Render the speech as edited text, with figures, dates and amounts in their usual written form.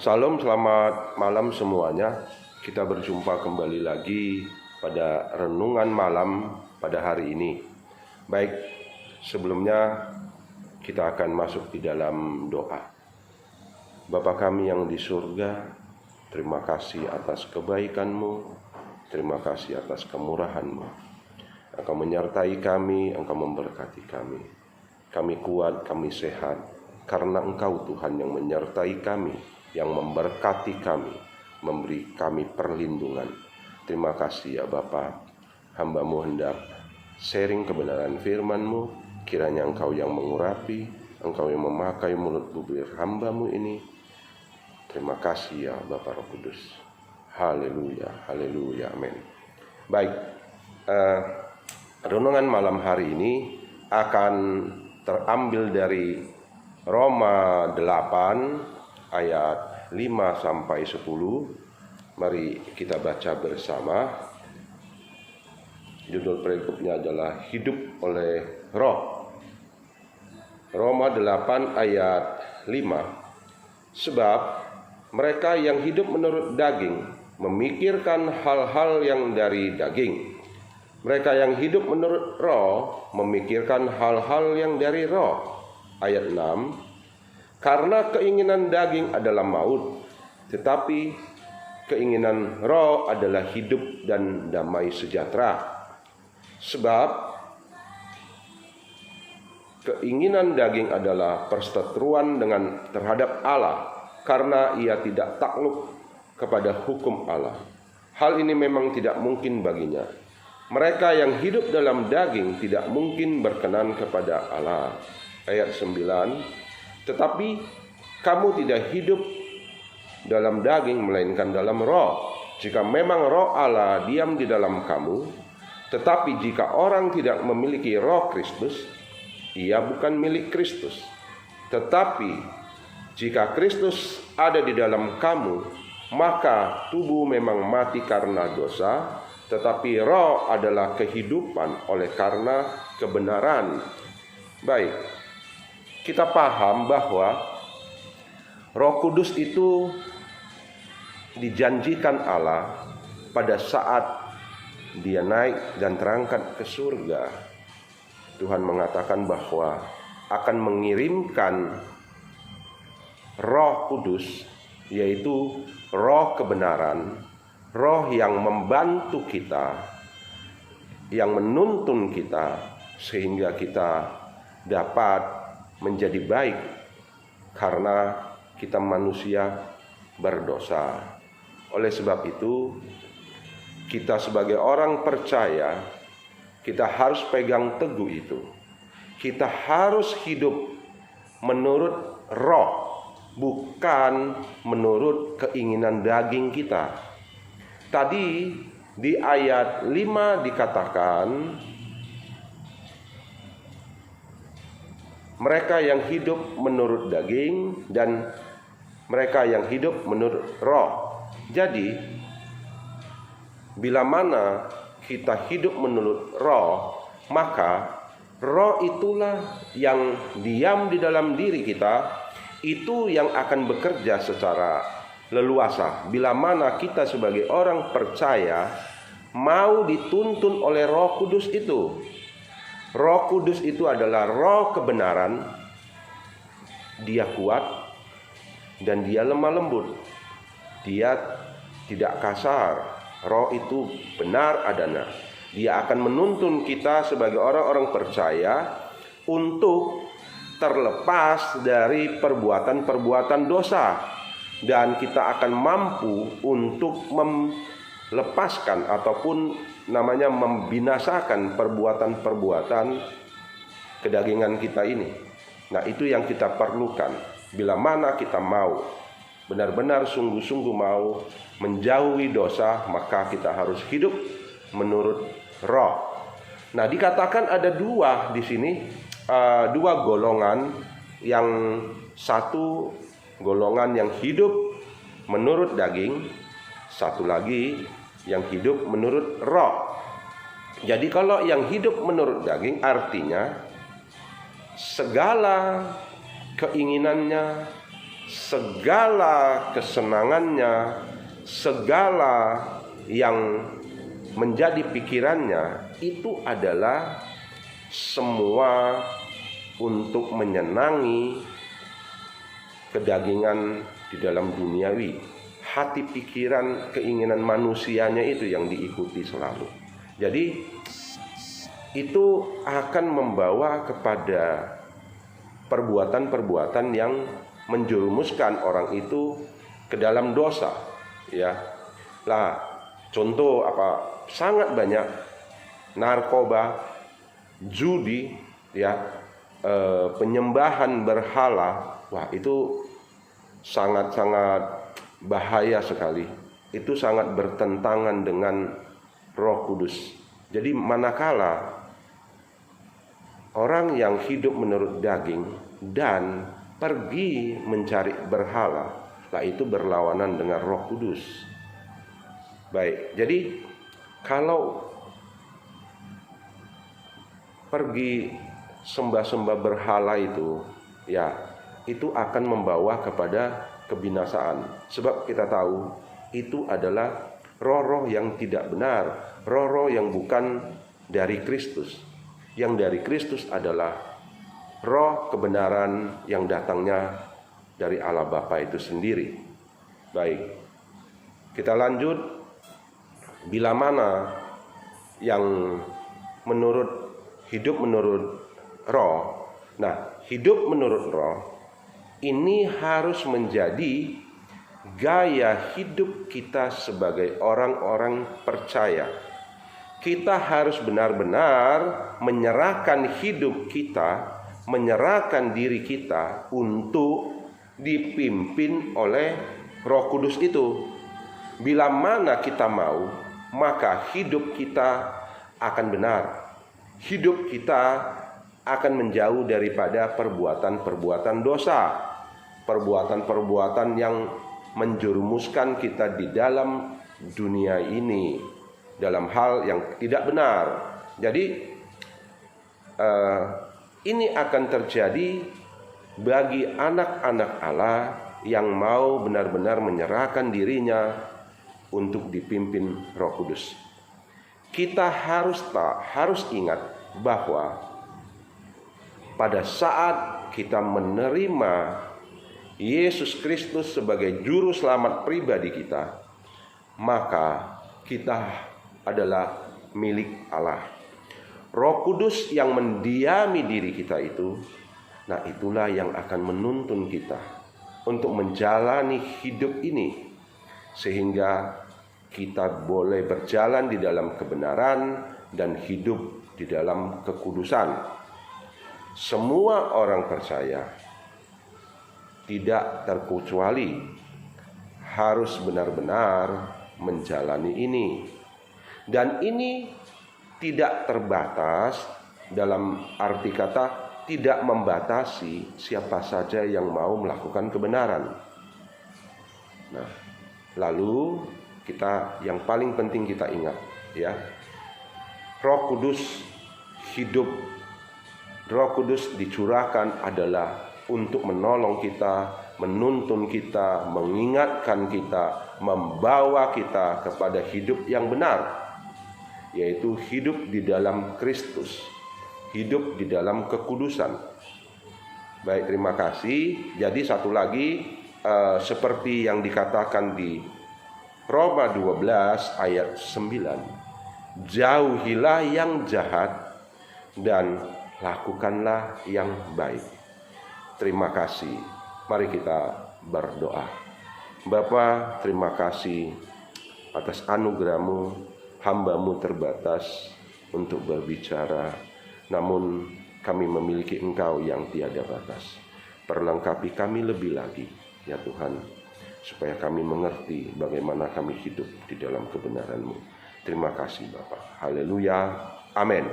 Salam, selamat malam semuanya. Kita berjumpa kembali lagi pada renungan malam pada hari ini. Baik, sebelumnya kita akan masuk di dalam doa. Bapa kami yang di surga, terima kasih atas kebaikan-Mu, terima kasih atas kemurahan-Mu. Engkau menyertai kami, Engkau memberkati kami. Kami kuat, kami sehat, karena Engkau Tuhan yang menyertai kami, yang memberkati kami, memberi kami perlindungan. Terima kasih ya Bapa. Hamba-Mu hendak sharing kebenaran firman-Mu, kiranya Engkau yang mengurapi, Engkau yang memakai mulut bibir hamba-Mu ini. Terima kasih ya Bapa Roh Kudus. Haleluya, haleluya, amin. Baik, renungan malam hari ini akan terambil dari Roma 8 ayat 5-10. Mari kita baca bersama. Judul perikopnya adalah Hidup oleh Roh. Roma 8 ayat 5. Sebab mereka yang hidup menurut daging memikirkan hal-hal yang dari daging. Mereka yang hidup menurut roh memikirkan hal-hal yang dari roh. Ayat 6. Karena keinginan daging adalah maut, tetapi keinginan roh adalah hidup dan damai sejahtera. Sebab keinginan daging adalah perseteruan terhadap Allah, karena ia tidak takluk kepada hukum Allah. Hal ini memang tidak mungkin baginya. Mereka yang hidup dalam daging tidak mungkin berkenan kepada Allah. Ayat 9. Tetapi kamu tidak hidup dalam daging, melainkan dalam roh. Jika memang roh Allah diam di dalam kamu, tetapi jika orang tidak memiliki roh Kristus, ia bukan milik Kristus. Tetapi jika Kristus ada di dalam kamu, maka tubuh memang mati karena dosa, tetapi roh adalah kehidupan oleh karena kebenaran. Baik, kita paham bahwa Roh Kudus itu dijanjikan Allah pada saat dia naik dan terangkat ke surga. Tuhan mengatakan bahwa akan mengirimkan Roh Kudus, yaitu roh kebenaran, roh yang membantu kita, yang menuntun kita sehingga kita dapat menjadi baik, karena kita manusia berdosa. Oleh sebab itu, kita sebagai orang percaya, kita harus pegang teguh itu. Kita harus hidup menurut roh, bukan menurut keinginan daging kita. Tadi di ayat 5 dikatakan, mereka yang hidup menurut daging dan mereka yang hidup menurut roh. Jadi, bila mana kita hidup menurut roh, maka roh itulah yang diam di dalam diri kita, itu yang akan bekerja secara leluasa. Bila mana kita sebagai orang percaya mau dituntun oleh Roh Kudus itu. Roh Kudus itu adalah roh kebenaran. Dia kuat dan dia lemah lembut. Dia tidak kasar. Roh itu benar adanya. Dia akan menuntun kita sebagai orang-orang percaya untuk terlepas dari perbuatan-perbuatan dosa, dan kita akan mampu untuk melepaskan ataupun namanya membinasakan perbuatan-perbuatan kedagingan kita ini. Nah, itu yang kita perlukan. Bila mana kita mau benar-benar sungguh-sungguh mau menjauhi dosa, maka kita harus hidup menurut roh. Nah, dikatakan ada dua di sini, dua golongan. Yang satu golongan yang hidup menurut daging, satu lagi yang hidup menurut roh. Jadi kalau yang hidup menurut daging artinya segala keinginannya, segala kesenangannya, segala yang menjadi pikirannya itu adalah semua untuk menyenangi kedagingan di dalam duniawi. Hati, pikiran, keinginan manusianya itu yang diikuti selalu. Jadi itu akan membawa kepada perbuatan-perbuatan yang menjerumuskan orang itu ke dalam dosa, ya. Lah, contoh sangat banyak: narkoba, judi, ya, penyembahan berhala. Wah, itu sangat-sangat bahaya sekali. Itu sangat bertentangan dengan Roh Kudus. Jadi manakala orang yang hidup menurut daging dan pergi mencari berhala, lah itu berlawanan dengan Roh Kudus. Baik, jadi kalau pergi sembah-sembah berhala itu, ya, itu akan membawa kepada kebinasaan. Sebab kita tahu itu adalah roh-roh yang tidak benar, roh-roh yang bukan dari Kristus. Yang dari Kristus adalah roh kebenaran yang datangnya dari Allah Bapa itu sendiri. Baik, kita lanjut. Bila mana yang hidup menurut roh. Nah, hidup menurut roh ini harus menjadi gaya hidup kita sebagai orang-orang percaya. Kita harus benar-benar menyerahkan hidup kita, menyerahkan diri kita untuk dipimpin oleh Roh Kudus itu. Bila mana kita mau, maka hidup kita akan benar. Hidup kita akan menjauh daripada perbuatan-perbuatan dosa, perbuatan-perbuatan yang menjerumuskan kita di dalam dunia ini dalam hal yang tidak benar. Jadi ini akan terjadi bagi anak-anak Allah yang mau benar-benar menyerahkan dirinya untuk dipimpin Roh Kudus. Kita harus ingat bahwa pada saat kita menerima Yesus Kristus sebagai juru selamat pribadi kita, maka kita adalah milik Allah. Roh Kudus yang mendiami diri kita itu, nah itulah yang akan menuntun kita untuk menjalani hidup ini, sehingga kita boleh berjalan di dalam kebenaran dan hidup di dalam kekudusan. Semua orang percaya tidak terkecuali harus benar-benar menjalani ini. Dan ini tidak terbatas, dalam arti kata tidak membatasi siapa saja yang mau melakukan kebenaran. Nah, lalu kita yang paling penting kita ingat, ya, Roh Kudus hidup. Roh Kudus dicurahkan adalah untuk menolong kita, menuntun kita, mengingatkan kita, membawa kita kepada hidup yang benar, yaitu hidup di dalam Kristus, hidup di dalam kekudusan. Baik, terima kasih. Jadi satu lagi, seperti yang dikatakan di Roma 12 ayat 9, jauhilah yang jahat dan lakukanlah yang baik. Terima kasih. Mari kita berdoa. Bapa, terima kasih atas anugerah-Mu. Hamba-Mu terbatas untuk berbicara, namun kami memiliki Engkau yang tiada batas. Perlengkapi kami lebih lagi, ya Tuhan, supaya kami mengerti bagaimana kami hidup di dalam kebenaran-Mu. Terima kasih Bapa. Haleluya. Amin.